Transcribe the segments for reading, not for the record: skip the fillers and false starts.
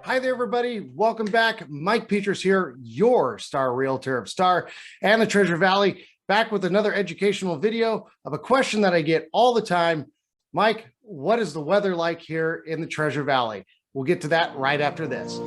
Hi there, everybody. Welcome back. Mike Peters here, your star realtor of Star and the Treasure Valley, back with another educational video of a question that I get all the time. Mike, what is the weather like here in the Treasure Valley? We'll get to that right after this.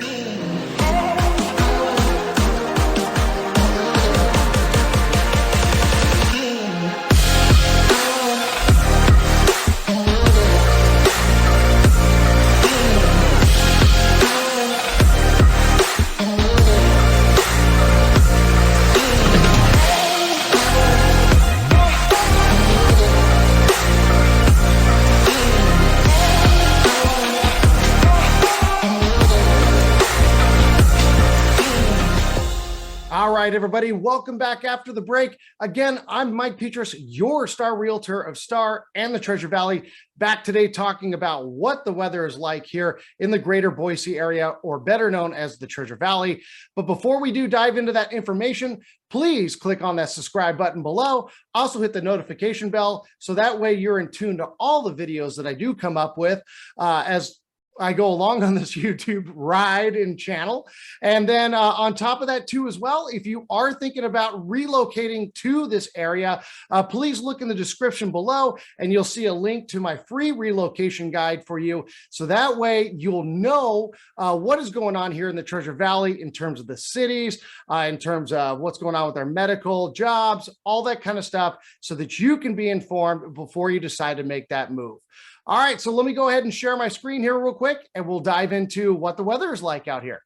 All right, everybody, welcome back after the break. Again, I'm Mike Peters, your star realtor of Star and the Treasure Valley, back today talking about what the weather is like here in the greater Boise area, or better known as the Treasure Valley. But before we do dive into that information, please click on that subscribe button below. Also hit the notification bell, so that way you're in tune to all the videos that I do come up with as I go along on this YouTube ride and channel. And then on top of that too, as well, if you are thinking about relocating to this area, please look in the description below and you'll see a link to my free relocation guide for you. So that way you'll know what is going on here in the Treasure Valley in terms of the cities, in terms of what's going on with our medical jobs, all that kind of stuff, so that you can be informed before you decide to make that move. All right, so let me go ahead and share my screen here real quick, and we'll dive into what the weather is like out here.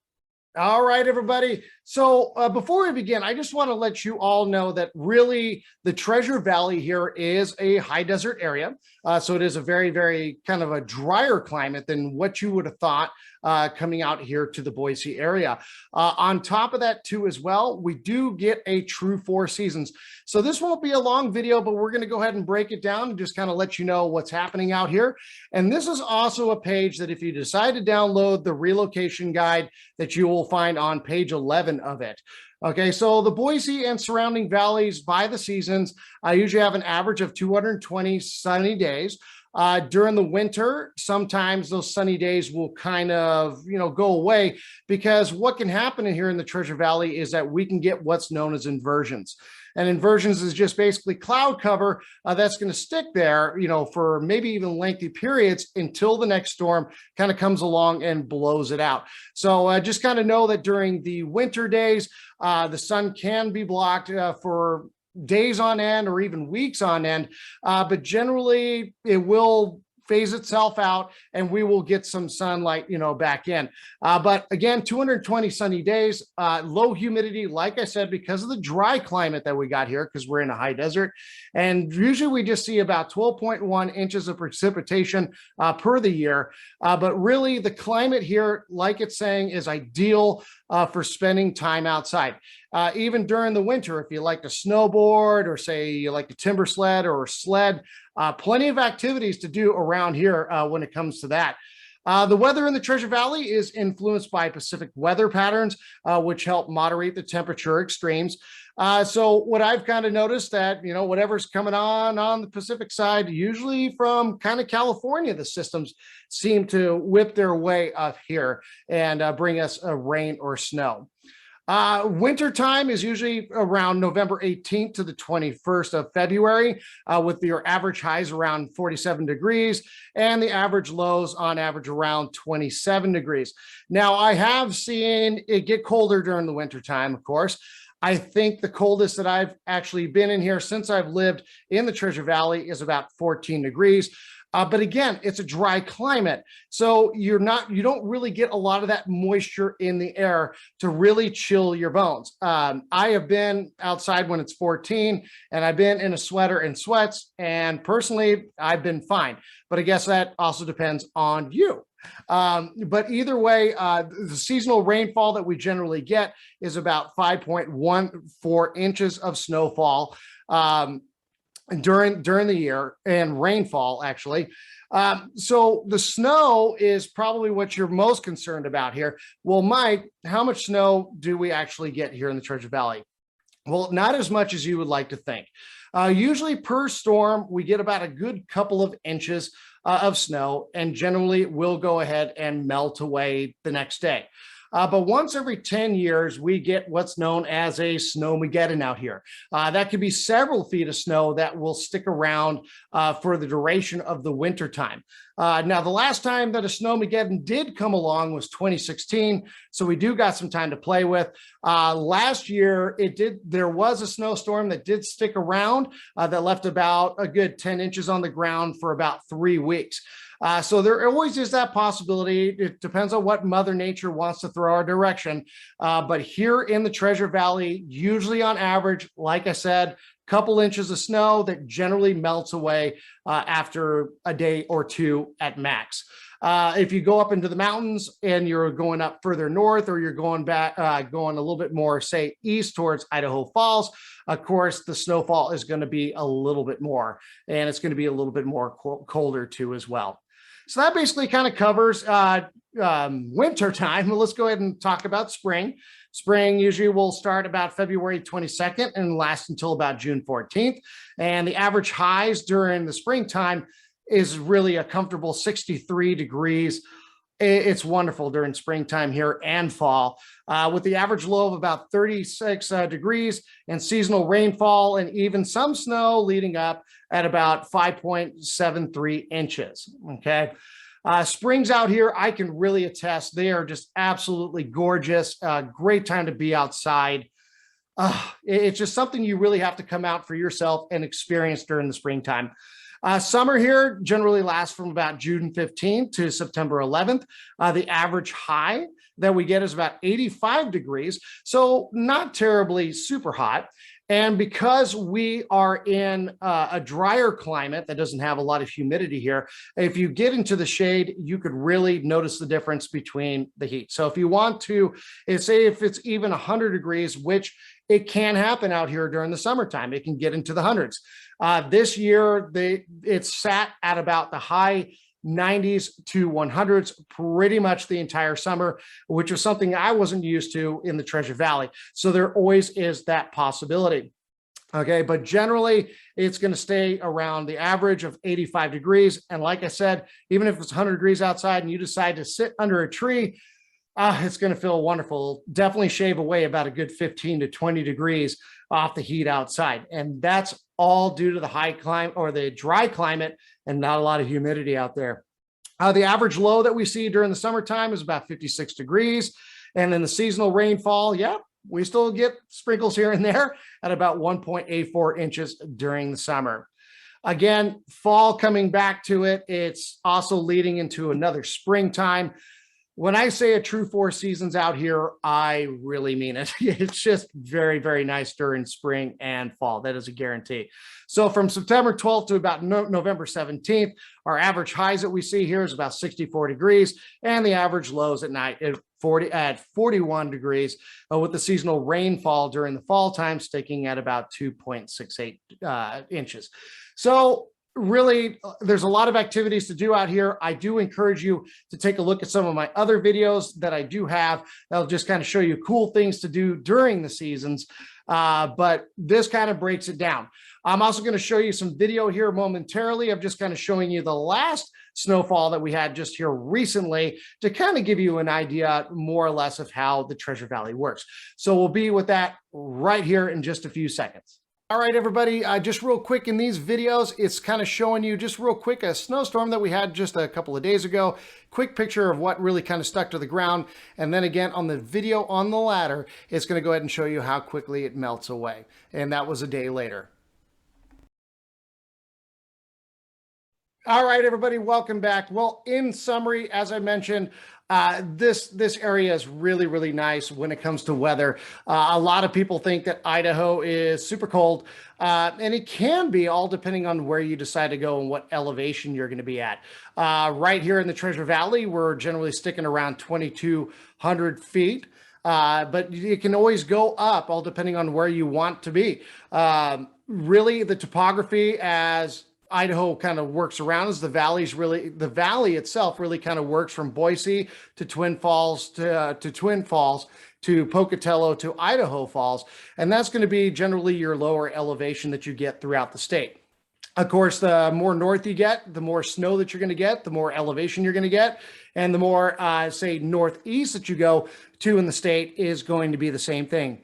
All right, everybody. So before we begin, I just want to let you all know that really the Treasure Valley here is a high desert area. So it is a very, very kind of a drier climate than what you would have thought coming out here to the Boise area. On top of that too, as well, we do get a true 4 seasons. So this won't be a long video, but we're going to go ahead and break it down and just kind of let you know what's happening out here. And this is also a page that if you decide to download the relocation guide, that you will find on page 11 of it. Okay, so the Boise and surrounding valleys by the seasons, I usually have an average of 220 sunny days. During the winter, sometimes those sunny days will kind of, go away, because what can happen in here in the Treasure Valley is that we can get what's known as inversions. And inversions is just basically cloud cover that's going to stick there, for maybe even lengthy periods until the next storm kind of comes along and blows it out. So just kind of know that during the winter days, the sun can be blocked for days on end or even weeks on end, but generally it will phase itself out and we will get some sunlight, back in. But again, 220 sunny days, low humidity, like I said, because of the dry climate that we got here, because we're in a high desert. And usually we just see about 12.1 inches of precipitation per the year. But really the climate here, like it's saying, is ideal for spending time outside. Even during the winter, if you like to snowboard, or say you like to timber sled or sled, plenty of activities to do around here when it comes to that. The weather in the Treasure Valley is influenced by Pacific weather patterns, which help moderate the temperature extremes. So what I've kind of noticed that, whatever's coming on the Pacific side, usually from kind of California, the systems seem to whip their way up here and bring us a rain or snow. Winter time is usually around November 18th to the 21st of February, with your average highs around 47 degrees and the average lows on average around 27 degrees. Now, I have seen it get colder during the winter time, of course. I think the coldest that I've actually been in here since I've lived in the Treasure Valley is about 14 degrees. But again, it's a dry climate. So you don't really get a lot of that moisture in the air to really chill your bones. I have been outside when it's 14 and I've been in a sweater and sweats, and personally, I've been fine. But I guess that also depends on you. But either way, the seasonal rainfall that we generally get is about 5.14 inches of snowfall during the year, and rainfall actually. So the snow is probably what you're most concerned about here. Well, Mike, how much snow do we actually get here in the Treasure Valley? Well, not as much as you would like to think. Usually per storm, we get about a good couple of inches of snow, and generally will go ahead and melt away the next day. But once every 10 years, we get what's known as a snowmageddon out here. That could be several feet of snow that will stick around for the duration of the winter time. Now, the last time that a snowmageddon did come along was 2016, so we do got some time to play with. Last year, there was a snowstorm that did stick around that left about a good 10 inches on the ground for about 3 weeks. So there always is that possibility. It depends on what Mother Nature wants to throw our direction. But here in the Treasure Valley, usually on average, like I said, couple inches of snow that generally melts away after a day or two at max. If you go up into the mountains and you're going up further north, or you're going back, going a little bit more, say, east towards Idaho Falls, of course, the snowfall is going to be a little bit more, and it's going to be a little bit more colder too as well. So that basically kind of covers winter time. Let's go ahead and talk about spring. Spring usually will start about February 22nd and last until about June 14th. And the average highs during the springtime is really a comfortable 63 degrees. It's wonderful during springtime here and fall, with the average low of about 36 degrees, and seasonal rainfall and even some snow leading up at about 5.73 inches. Okay. Springs out here, I can really attest, they are just absolutely gorgeous. Great time to be outside. It's just something you really have to come out for yourself and experience during the springtime. Summer here generally lasts from about June 15th to September 11th. The average high that we get is about 85 degrees, so not terribly super hot. And because we are in a drier climate that doesn't have a lot of humidity here, if you get into the shade, you could really notice the difference between the heat. So if you want to, say if it's even 100 degrees, which it can happen out here during the summertime, it can get into the hundreds. This year, it's sat at about the high 90s to 100s pretty much the entire summer, which was something I wasn't used to in the Treasure Valley. So there always is that possibility. Okay, but generally it's going to stay around the average of 85 degrees. And like I said, even if it's 100 degrees outside and you decide to sit under a tree, it's going to feel wonderful. Definitely shave away about a good 15 to 20 degrees off the heat outside. And that's all due to the high climate or the dry climate and not a lot of humidity out there. The average low that we see during the summertime is about 56 degrees. And then the seasonal rainfall, yeah, we still get sprinkles here and there at about 1.84 inches during the summer. Again, fall coming back to it. It's also leading into another springtime. When I say a true 4 seasons out here, I really mean it. It's just very, very nice during spring and fall. That is a guarantee. So from September 12th to about November 17th, our average highs that we see here is about 64 degrees, and the average lows at night at 41 degrees, with the seasonal rainfall during the fall time sticking at about 2.68 inches. So really, there's a lot of activities to do out here. I do encourage you to take a look at some of my other videos that I do have that'll just kind of show you cool things to do during the seasons. But this kind of breaks it down. I'm also going to show you some video here momentarily of just kind of showing you the last snowfall that we had just here recently to kind of give you an idea more or less of how the Treasure Valley works. So we'll be with that right here in just a few seconds. All right, everybody, just real quick in these videos, it's kind of showing you just real quick a snowstorm that we had just a couple of days ago. Quick picture of what really kind of stuck to the ground. And then again, on the video on the ladder, it's going to go ahead and show you how quickly it melts away. And that was a day later. All right, everybody, welcome back. Well, in summary, as I mentioned, this area is really, really nice when it comes to weather. A lot of people think that Idaho is super cold, and it can be, all depending on where you decide to go and what elevation you're going to be at. Right here in the Treasure Valley, we're generally sticking around 2,200 feet. But it can always go up, all depending on where you want to be. Really, the topography as Idaho kind of works around is the valley itself really kind of works from Boise to Twin Falls to Pocatello to Idaho Falls. And that's going to be generally your lower elevation that you get throughout the state. Of course, the more north you get, the more snow that you're going to get, the more elevation you're going to get, and the more, say, northeast that you go to in the state is going to be the same thing.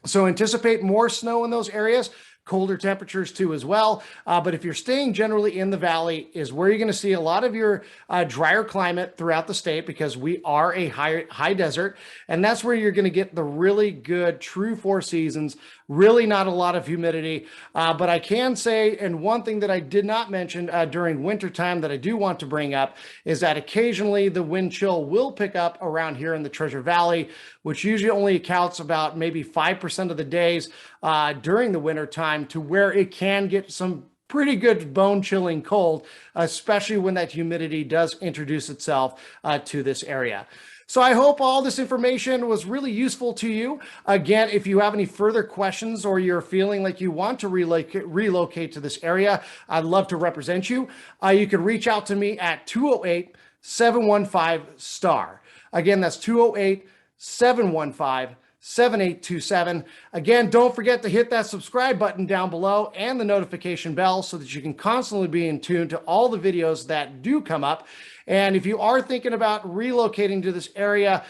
So anticipate more snow in those areas, colder temperatures too as well. But if you're staying generally in the valley is where you're going to see a lot of your drier climate throughout the state, because we are a high desert. And that's where you're going to get the really good true 4 seasons, really not a lot of humidity. But I can say, and one thing that I did not mention during wintertime that I do want to bring up is that occasionally the wind chill will pick up around here in the Treasure Valley, which usually only accounts about maybe 5% of the days during the winter time, to where it can get some pretty good bone chilling cold, especially when that humidity does introduce itself to this area. So I hope all this information was really useful to you. Again, if you have any further questions or you're feeling like you want to relocate to this area, I'd love to represent you. You can reach out to me at 208-715-STAR. Again, that's 208-715-7827. Again, don't forget to hit that subscribe button down below and the notification bell so that you can constantly be in tune to all the videos that do come up. And if you are thinking about relocating to this area,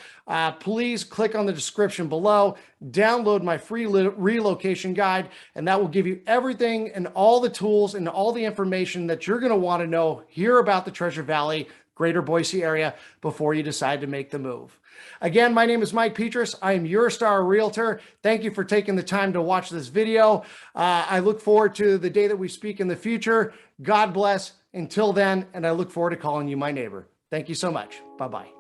please click on the description below, download my free relocation guide, and that will give you everything and all the tools and all the information that you're going to want to know here about the Treasure Valley, Greater Boise area before you decide to make the move. Again, my name is Mike Petrus. I am your Star Realtor. Thank you for taking the time to watch this video. I look forward to the day that we speak in the future. God bless. Until then, and I look forward to calling you my neighbor. Thank you so much. Bye-bye.